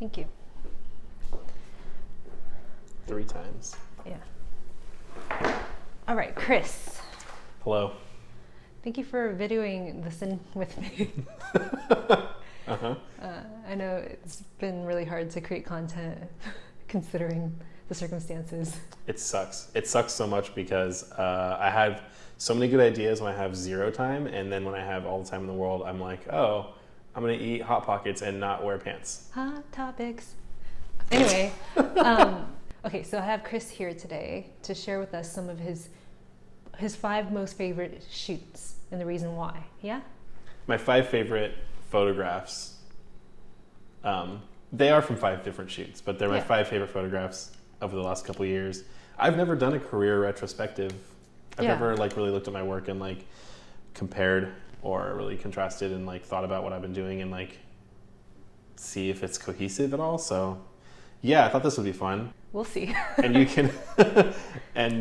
Thank you. 3 times. Yeah. All right, Chris. Hello. Thank you for videoing this in with me. Uh-huh. I know it's been really hard to create content considering the circumstances. It sucks. It sucks so much because I have so many good ideas when I have 0 time, and then when I have all the time in the world, I'm like, oh, I'm gonna eat Hot Pockets and not wear pants. Hot topics. Anyway, okay, so I have Chris here today to share with us some of his 5 most favorite shoots and the reason why. Yeah? My 5 favorite photographs, they are from 5 different shoots, but they're my 5 favorite photographs over the last couple of years. I've never done a career retrospective. I've never really looked at my work and compared or really contrasted and thought about what I've been doing and see if it's cohesive at all. So yeah, I thought this would be fun. We'll see. And you can,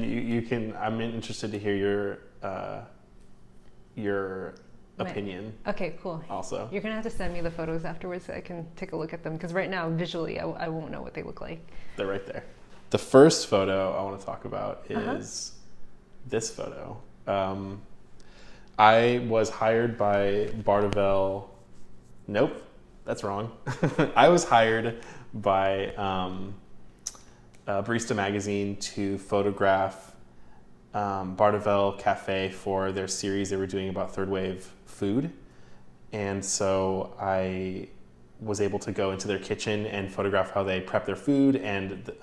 you can. I'm interested to hear your opinion. Okay, cool. Also, you're gonna have to send me the photos afterwards so I can take a look at them, because right now visually I won't know what they look like. They're right there. The first photo I want to talk about is this photo. I was hired by Bardavel. Nope, that's wrong. I was hired by Barista Magazine to photograph Bardavel Cafe for their series they were doing about third wave food. And so I was able to go into their kitchen and photograph how they prep their food and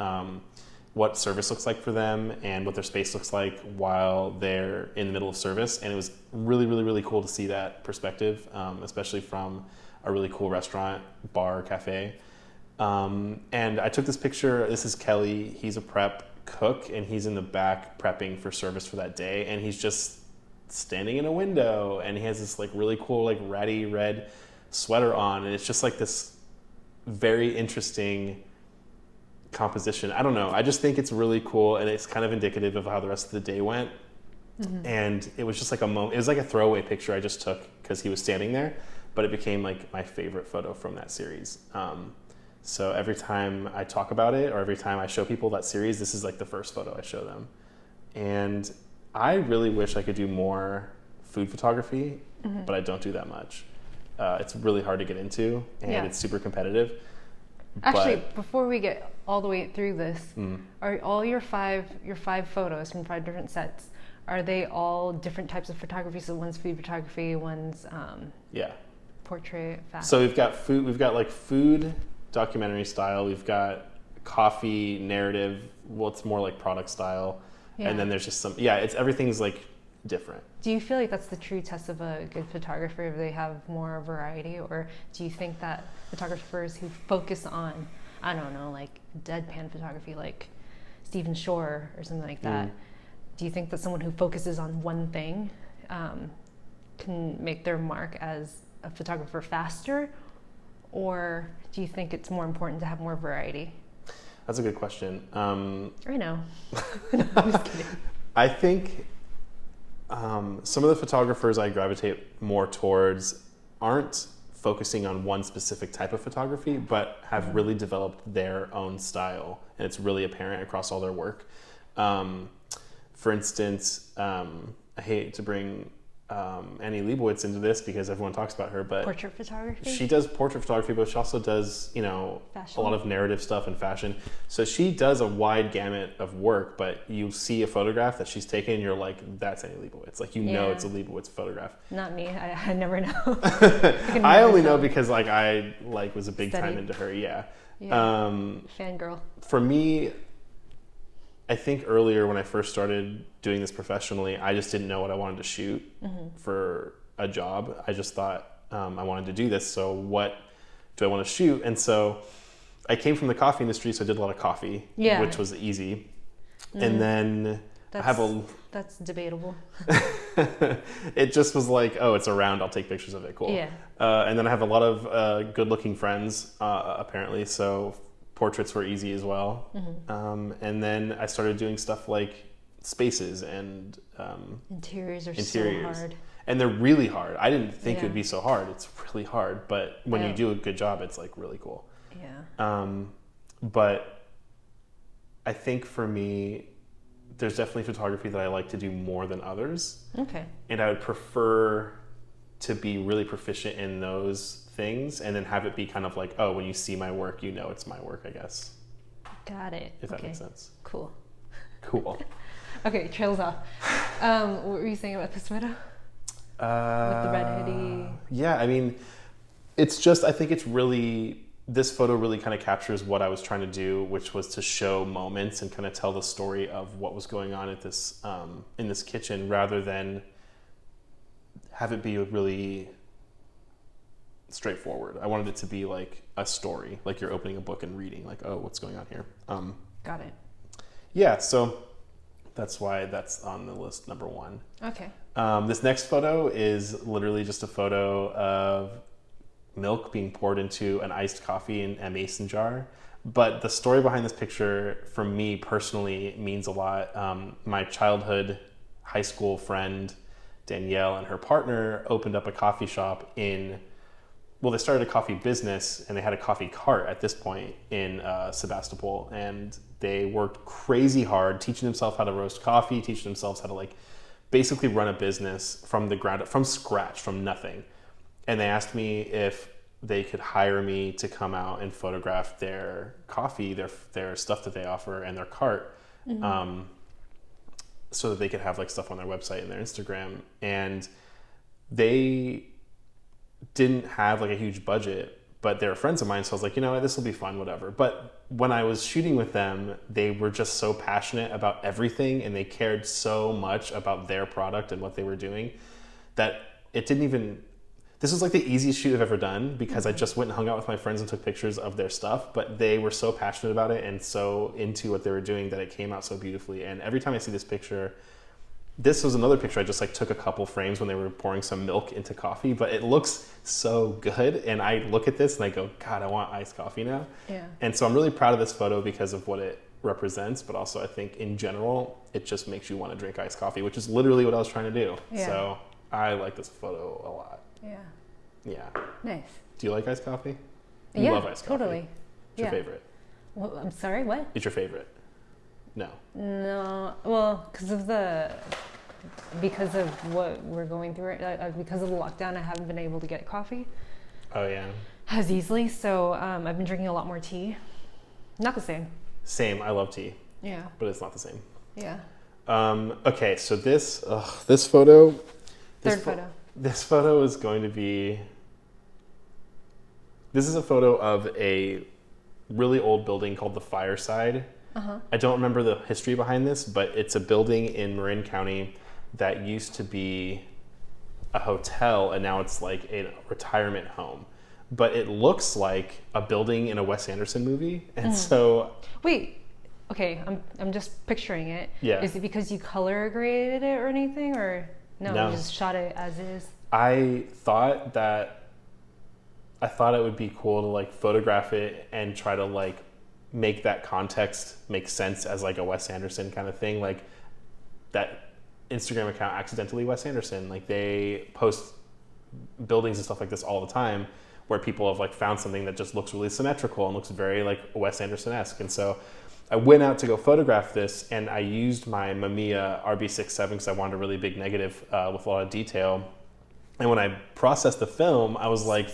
what service looks like for them and what their space looks like while they're in the middle of service. And it was really, really, really cool to see that perspective, especially from a really cool restaurant, bar, cafe. And I took this picture. This is Kelly. He's a prep cook and he's in the back prepping for service for that day. And he's just standing in a window and he has this really cool, ratty red sweater on. And it's just this very interesting composition. I don't know. I just think it's really cool and it's kind of indicative of how the rest of the day went. Mm-hmm. And it was just a moment. It was a throwaway picture I just took because he was standing there, but it became my favorite photo from that series. So every time I talk about it or every time I show people that series, this is the first photo I show them. And I really wish I could do more food photography, but I don't do that much. It's really hard to get into and it's super competitive. Actually, before we get all the way through this, are all your five photos from 5 different sets, are they all different types of photography? So one's food photography, one's portrait, fashion. So we've got food documentary style, we've got coffee narrative, it's more product style, and then there's just some everything's different. Do you feel that's the true test of a good photographer, if they have more variety, or do you think that photographers who focus on, I don't know, deadpan photography, like Stephen Shore or something like that, do you think that someone who focuses on one thing can make their mark as a photographer faster, or do you think it's more important to have more variety? That's a good question. I know. No, I'm just kidding. I think some of the photographers I gravitate more towards aren't focusing on one specific type of photography, but have really developed their own style, and it's really apparent across all their work. For instance, I hate to bring Annie Leibowitz into this because everyone talks about her, but portrait photography? She does portrait photography, but she also does, fashion. A lot of narrative stuff and fashion. So she does a wide gamut of work, but you see a photograph that she's taken and you're like, that's Annie Leibowitz. Know it's a Leibowitz photograph. Not me. I never know. I only know because I was a big time into her. Yeah. Fangirl. For me, I think earlier when I first started doing this professionally, I just didn't know what I wanted to shoot for a job. I just thought I wanted to do this, so what do I want to shoot? And so I came from the coffee industry, so I did a lot of coffee, which was easy. And then that's debatable. It just was it's around, I'll take pictures of it, cool. Yeah. And then I have a lot of good-looking friends, apparently, so portraits were easy as well. And then I started doing stuff like spaces and interiors are so hard. And they're really hard. I didn't think it would be so hard. It's really hard, but when you do a good job, it's really cool. Yeah. But I think for me, there's definitely photography that I like to do more than others. Okay. And I would prefer to be really proficient in those things and then have it be kind of like, oh, when you see my work, you know it's my work, I guess. Got it. If that Okay. makes sense. Cool. Cool. Okay, trails off. What were you saying about this photo? With the red hoodie. Yeah, I mean, it's just, I think it's really, this photo really kind of captures what I was trying to do, which was to show moments and kind of tell the story of what was going on at this, in this kitchen, rather than have it be really straightforward. I wanted it to be like a story, like you're opening a book and reading, like, oh, what's going on here? Got it. Yeah, so that's why that's on the list number one. Okay. This next photo is literally just a photo of milk being poured into an iced coffee in a mason jar. But the story behind this picture, for me personally, means a lot. My childhood high school friend, Danielle, and her partner opened up a coffee shop they started a coffee business, and they had a coffee cart at this point in Sebastopol. And they worked crazy hard teaching themselves how to roast coffee, teaching themselves how to like basically run a business from the ground up, from scratch, from nothing. And they asked me if they could hire me to come out and photograph their coffee, their stuff that they offer, and their cart, so that they could have like stuff on their website and their Instagram. And they didn't have like a huge budget, but they were friends of mine, so I was like, you know what, this will be fun, whatever. But when I was shooting with them, they were just so passionate about everything, and they cared so much about their product and what they were doing, that it didn't even, this was like the easiest shoot I've ever done, because I just went and hung out with my friends and took pictures of their stuff, but they were so passionate about it and so into what they were doing that it came out so beautifully. And every time I see this picture, this was another picture I just like took a couple frames when they were pouring some milk into coffee, but it looks so good. And I look at this and I go, God, I want iced coffee now. Yeah. And so I'm really proud of this photo because of what it represents, but also I think in general, it just makes you want to drink iced coffee, which is literally what I was trying to do. Yeah. So I like this photo a lot. Yeah. Yeah. Nice. Do you like iced coffee? You Yeah, love iced coffee. totally. It's your favorite. Well, I'm sorry, what? It's your favorite. No. No, well, because of what we're going through, because of the lockdown, I haven't been able to get coffee Oh yeah. as easily. So I've been drinking a lot more tea. Not the same. Same. I love tea, Yeah. but it's not the same. Yeah. Okay, so this photo. Third photo. This photo is going to be. This is a photo of a really old building called the Fireside. I don't remember the history behind this, but it's a building in Marin County that used to be a hotel, and now it's like a retirement home. But it looks like a building in a Wes Anderson movie, and so. Wait. Okay, I'm just picturing it. Yeah. Is it because you color graded it or anything, or no? No. You just shot it as is. I thought it would be cool to like photograph it and try to like make that context make sense as like a Wes Anderson kind of thing. Like that Instagram account, Accidentally Wes Anderson, like they post buildings and stuff like this all the time where people have like found something that just looks really symmetrical and looks very like Wes Anderson-esque. And so I went out to go photograph this, and I used my Mamiya RB67 because I wanted a really big negative with a lot of detail. And when I processed the film, I was like,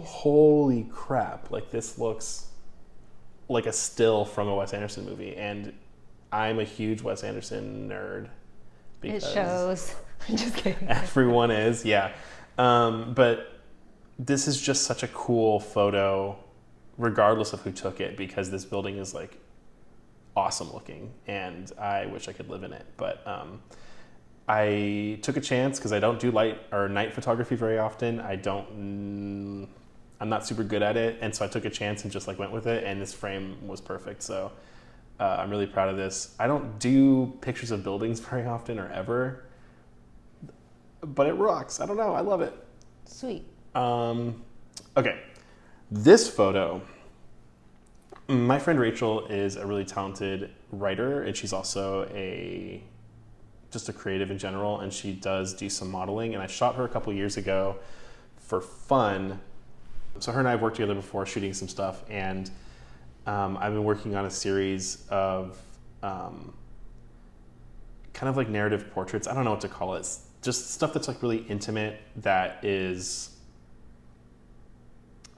holy crap, like this looks like a still from a Wes Anderson movie. And I'm a huge Wes Anderson nerd. It shows. I'm just kidding. Everyone is, yeah. But this is just such a cool photo, regardless of who took it, because this building is like awesome looking, and I wish I could live in it. But I took a chance because I don't do light or night photography very often. I'm not super good at it, and so I took a chance and just like went with it, and this frame was perfect. So I'm really proud of this. I don't do pictures of buildings very often or ever, but it rocks. I don't know. I love it. Sweet. Okay, this photo. My friend Rachel is a really talented writer, and she's also just a creative in general, and she does do some modeling. And I shot her a couple years ago for fun So her and I have worked together before shooting some stuff, and I've been working on a series of kind of like narrative portraits. I don't know what to call it. It's just stuff that's like really intimate that is,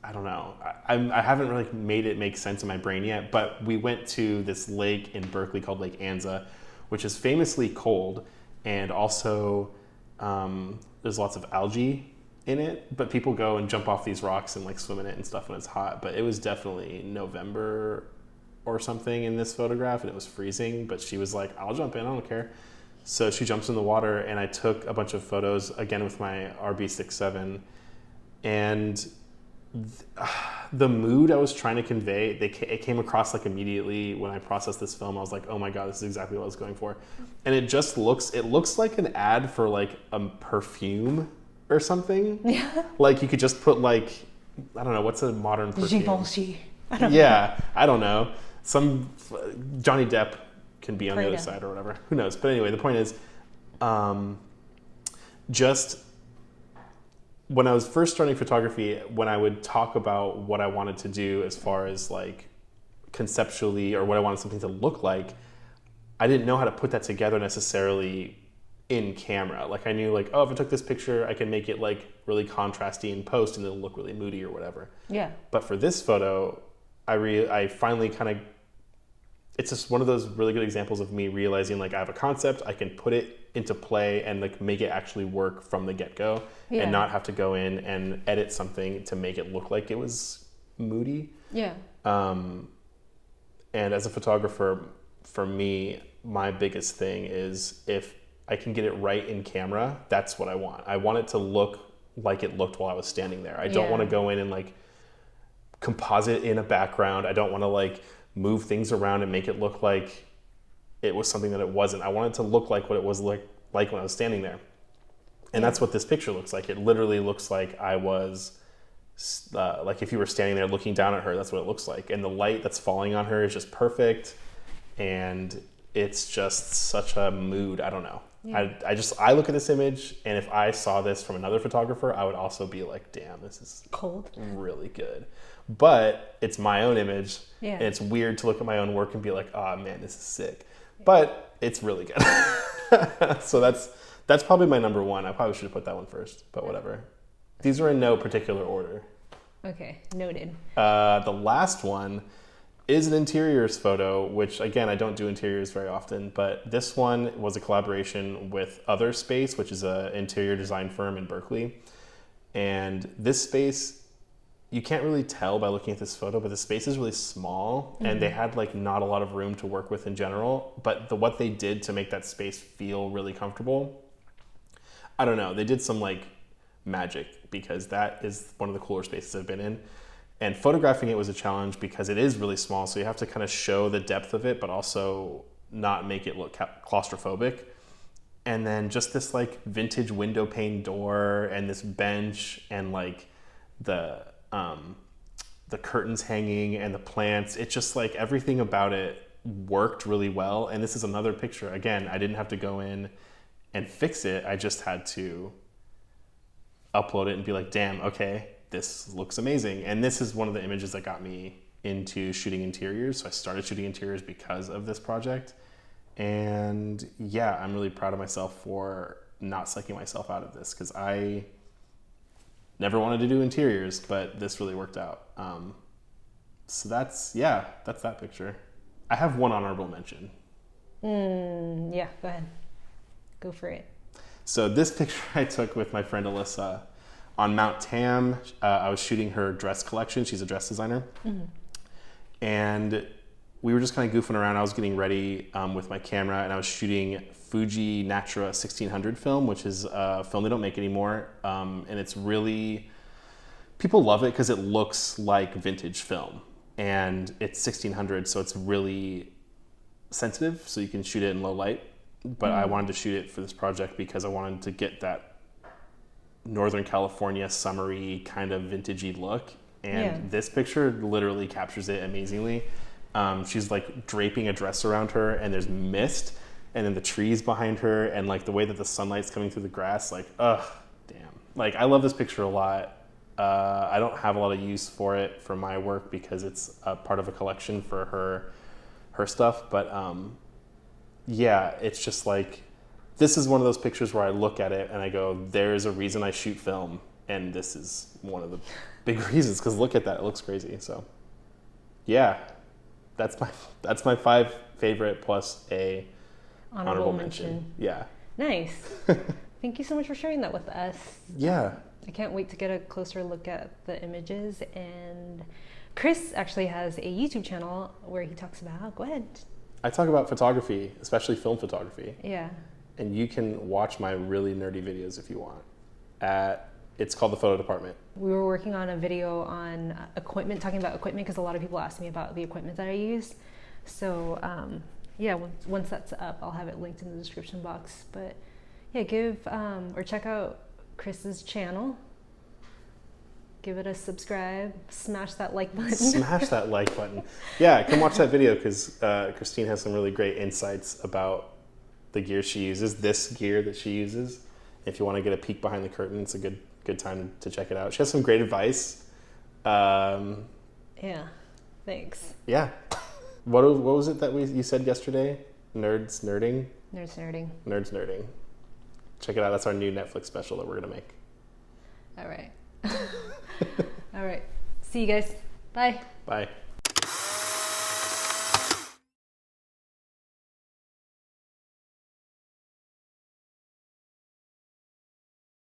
I don't know. I haven't really made it make sense in my brain yet, but we went to this lake in Berkeley called Lake Anza, which is famously cold, and also there's lots of algae in it, but people go and jump off these rocks and like swim in it and stuff when it's hot. But it was definitely November or something in this photograph, and it was freezing, but she was like, I'll jump in, I don't care. So she jumps in the water, and I took a bunch of photos, again with my RB67, and the mood I was trying to convey, it came across like immediately when I processed this film. I was like, oh my God, this is exactly what I was going for. And it looks like an ad for like a perfume or something. Yeah. Like you could just put like, I don't know, what's a modern perfume? Givenchy. I don't know. Some Johnny Depp can be on the other side or whatever. Who knows? But anyway, the point is, just when I was first starting photography, when I would talk about what I wanted to do as far as like conceptually or what I wanted something to look like, I didn't know how to put that together necessarily in camera. Like I knew like, oh, if I took this picture, I can make it like really contrasty in post and it'll look really moody or whatever. Yeah. But for this photo, I finally kind of, it's just one of those really good examples of me realizing like I have a concept, I can put it into play and like make it actually work from the get-go and not have to go in and edit something to make it look like it was moody. Yeah. And as a photographer, for me, my biggest thing is if I can get it right in camera, that's what I want. I want it to look like it looked while I was standing there. I don't want to go in and like composite in a background. I don't want to like move things around and make it look like it was something that it wasn't. I want it to look like what it was like when I was standing there. And that's what this picture looks like. It literally looks like I was, like if you were standing there looking down at her, that's what it looks like. And the light that's falling on her is just perfect. And it's just such a mood. I don't know. Yeah. I look at this image, and if I saw this from another photographer, I would also be like, damn, this is cold, really good. But it's my own image, and it's weird to look at my own work and be like, oh man, this is sick. But it's really good. So that's probably my number one. I probably should have put that one first, but whatever. These are in no particular order. Okay, noted. The last one is an interiors photo, which again, I don't do interiors very often, but this one was a collaboration with Other Space, which is an interior design firm in Berkeley. And this space, you can't really tell by looking at this photo, but the space is really small, and they had like not a lot of room to work with in general, but what they did to make that space feel really comfortable, I don't know, they did some like magic, because that is one of the cooler spaces I've been in. And photographing it was a challenge because it is really small, so you have to kind of show the depth of it, but also not make it look claustrophobic. And then just this like vintage window pane door and this bench and like the curtains hanging and the plants, it's just like everything about it worked really well. And this is another picture. Again, I didn't have to go in and fix it. I just had to upload it and be like, damn, okay, this looks amazing. And this is one of the images that got me into shooting interiors. So I started shooting interiors because of this project. And yeah, I'm really proud of myself for not psyching myself out of this, because I never wanted to do interiors, but this really worked out. So that's that picture. I have one honorable mention. Yeah, go ahead. Go for it. So this picture I took with my friend Alyssa on Mount Tam. I was shooting her dress collection. She's a dress designer. And we were just kind of goofing around. I was getting ready with my camera, and I was shooting Fuji Natura 1600 film, which is a film they don't make anymore. And it's really, people love it because it looks like vintage film. And it's 1600, so it's really sensitive, so you can shoot it in low light. But I wanted to shoot it for this project because I wanted to get that Northern California summery kind of vintagey look. And this picture literally captures it amazingly. She's like draping a dress around her, and there's mist, and then the trees behind her, and like the way that the sunlight's coming through the grass, like, ugh, damn. Like, I love this picture a lot. I don't have a lot of use for it for my work because it's a part of a collection for her stuff. But yeah, it's just like, this is one of those pictures where I look at it and I go, there's a reason I shoot film, and this is one of the big reasons, because look at that, it looks crazy. So yeah, that's my 5 favorite plus a honorable mention. Yeah. Nice. Thank you so much for sharing that with us. Yeah. I can't wait to get a closer look at the images. And Chris actually has a YouTube channel where he talks about, go ahead. I talk about photography, especially film photography. Yeah. And you can watch my really nerdy videos if you want. It's called The Photo Department. We were working on a video on equipment, talking about equipment, because a lot of people ask me about the equipment that I use. So yeah, once that's up, I'll have it linked in the description box. But yeah, give or check out Chris's channel. Give it a subscribe. Smash that like button. Smash that like button. Yeah, come watch that video, because Christine has some really great insights about the gear she uses, this gear that she uses. If you want to get a peek behind the curtain, it's a good time to check it out. She has some great advice. Yeah, thanks. Yeah. What was it that you said yesterday? Nerds nerding? Nerds nerding. Nerds nerding. Check it out. That's our new Netflix special that we're going to make. All right. All right. See you guys. Bye. Bye.